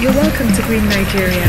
You're welcome to Green Nigeria.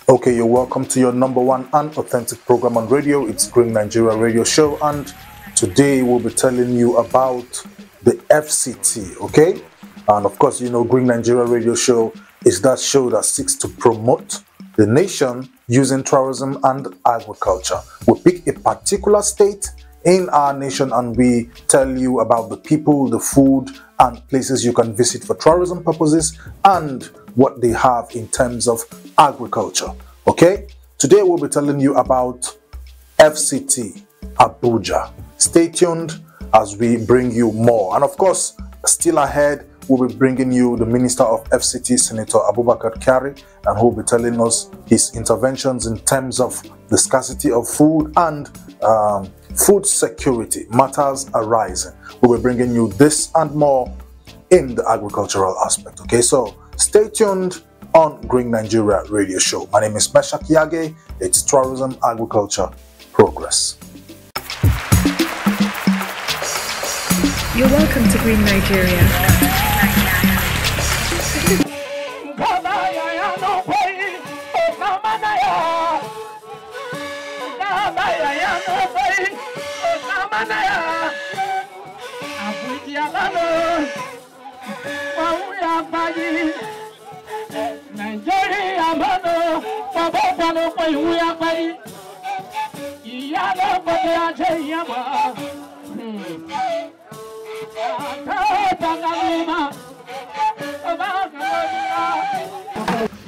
Okay, you're welcome to your #1 and authentic program on radio. It's Green Nigeria Radio Show, and today we'll be telling you about the FCT, okay? And of course, you know, Green Nigeria Radio Show is that show that seeks to promote the nation using tourism and agriculture. We pick a particular state in our nation and we tell you about the people, the food, and places you can visit for tourism purposes and what they have in terms of agriculture. Okay, today we'll be telling you about FCT Abuja. Stay tuned as we bring you more, and of course, still ahead we'll be bringing you the Minister of FCT, Senator Abubakar Kyari, and who will be telling us his interventions in terms of the scarcity of food and food security matters arising. We'll be bringing you this and more in the agricultural aspect. Okay, so stay tuned on Green Nigeria Radio Show. My name is kyari. It's Tourism, Agriculture, Progress. You're welcome to Green Nigeria.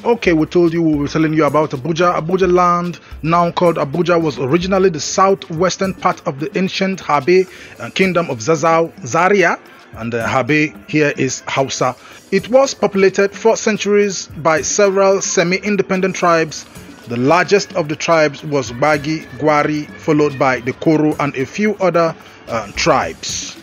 Okay, we told you we were telling you about Abuja. Abuja land, now called Abuja, was originally the southwestern part of the ancient Habe kingdom of Zaria, and Habe here is Hausa. It was populated for centuries by several semi-independent tribes. The largest of the tribes was Bagi, Gwari, followed by the Koro and a few other tribes.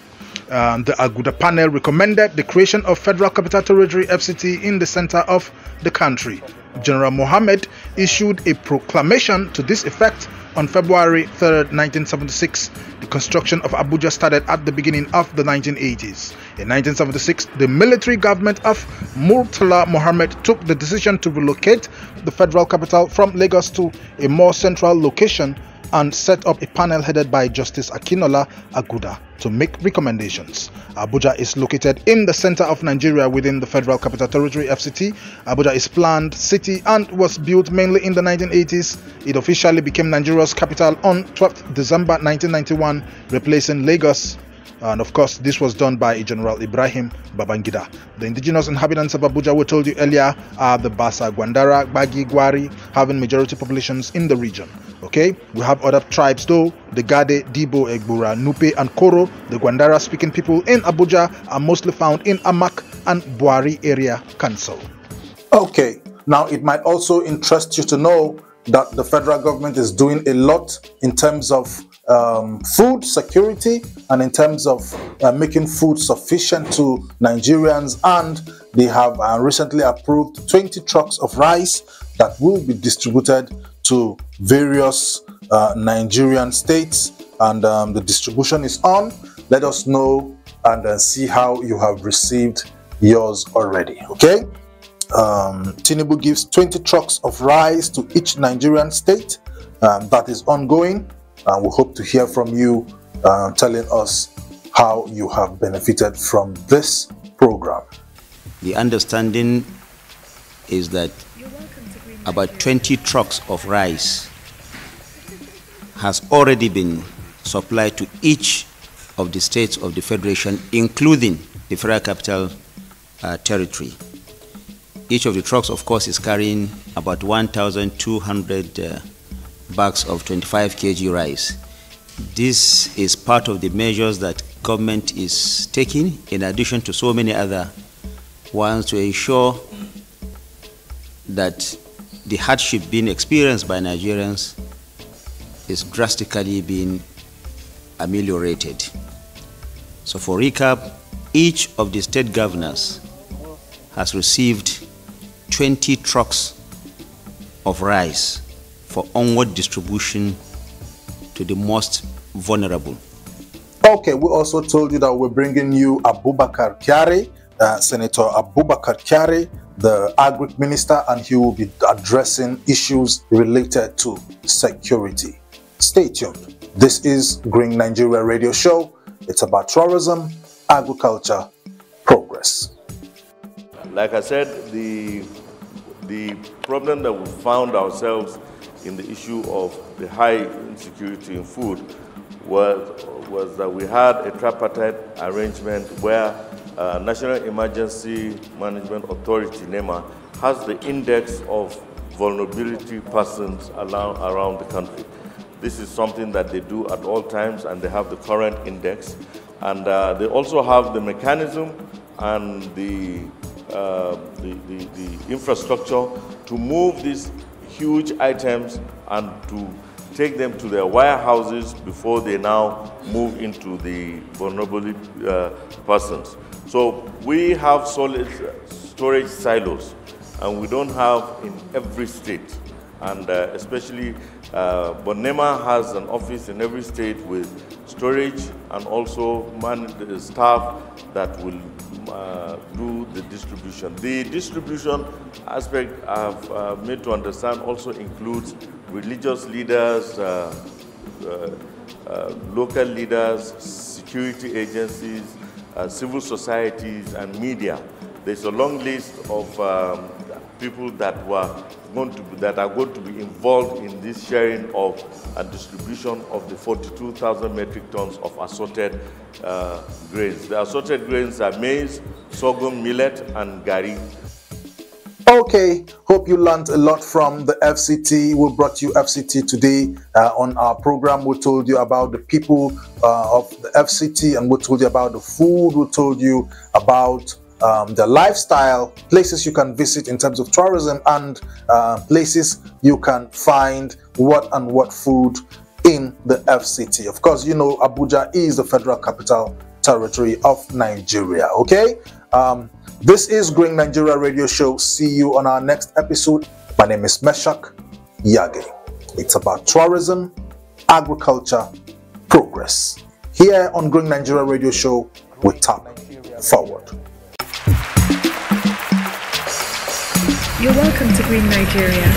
The Aguda panel recommended the creation of Federal Capital Territory FCT in the center of the country. General Mohammed issued a proclamation to this effect on February 3rd, 1976. The construction of Abuja started at the beginning of the 1980s. In 1976, the military government of Murtala Mohammed took the decision to relocate the federal capital from Lagos to a more central location and set up a panel headed by Justice Akinola Aguda to make recommendations. Abuja is located in the center of Nigeria within the Federal Capital Territory FCT. Abuja is planned city and was built mainly in the 1980s. It officially became Nigeria's capital on 12th December 1991, replacing Lagos. And of course, this was done by General Ibrahim Babangida. The indigenous inhabitants of Abuja, we told you earlier, are the Basa, Gwandara, Bagi, Gwari, having majority populations in the region. Okay, we have other tribes though, the Gade, Dibo, Egbura, Nupe, and Koro. The Gwandara speaking people in Abuja are mostly found in Amak and Buari area council. Okay, now it might also interest you to know that the federal government is doing a lot in terms of food security and in terms of making food sufficient to Nigerians, and they have recently approved 20 trucks of rice that will be distributed to various Nigerian states, and the distribution is on. Let us know and see how you have received yours already. Okay, Tinubu gives 20 trucks of rice to each Nigerian state. That is ongoing, and we hope to hear from you telling us how you have benefited from this program. The understanding is that about 20 trucks of rice has already been supplied to each of the states of the Federation, including the Federal Capital Territory. Each of the trucks, of course, is carrying about 1,200 bags of 25 kg rice. This is part of the measures that government is taking, in addition to so many other ones, to ensure that the hardship being experienced by Nigerians is drastically being ameliorated. So for recap, each of the state governors has received 20 trucks of rice for onward distribution to the most vulnerable. Okay, we also told you that we're bringing you Abubakar Kyari, Senator Abubakar Kyari, the Agric Minister, and he will be addressing issues related to security. Stay tuned. This is Green Nigeria Radio Show. It's about tourism, agriculture, progress. Like I said, the problem that we found ourselves in the issue of the high insecurity in food was that we had a tripartite arrangement where National Emergency Management Authority, NEMA, has the index of vulnerability persons around the country. This is something that they do at all times, and they have the current index. And they also have the mechanism and the infrastructure to move these huge items and to take them to their warehouses before they now move into the vulnerable persons. So we have solid storage silos, and we don't have in every state. And especially, Bonema has an office in every state with storage and also staff that will do the distribution. The distribution aspect I've made to understand also includes religious leaders, local leaders, security agencies, civil societies, and media. There's a long list of people that are going to be involved in this sharing of and distribution of the 42,000 metric tons of assorted grains. The assorted grains are maize, sorghum, millet, and kyari. Okay, hope you learned a lot from the FCT. We brought you FCT today on our program. We told you about the people of the FCT, and we told you about the food. We told you about the lifestyle, places you can visit in terms of tourism, and places you can find what food in the FCT. Of course, you know Abuja is the Federal Capital Territory of Nigeria. Okay, this is Green Nigeria Radio Show. See you on our next episode. My name is Meshach Yage. It's about tourism, agriculture, progress. Here on Green Nigeria Radio Show, we tap forward. You're welcome to Green Nigeria.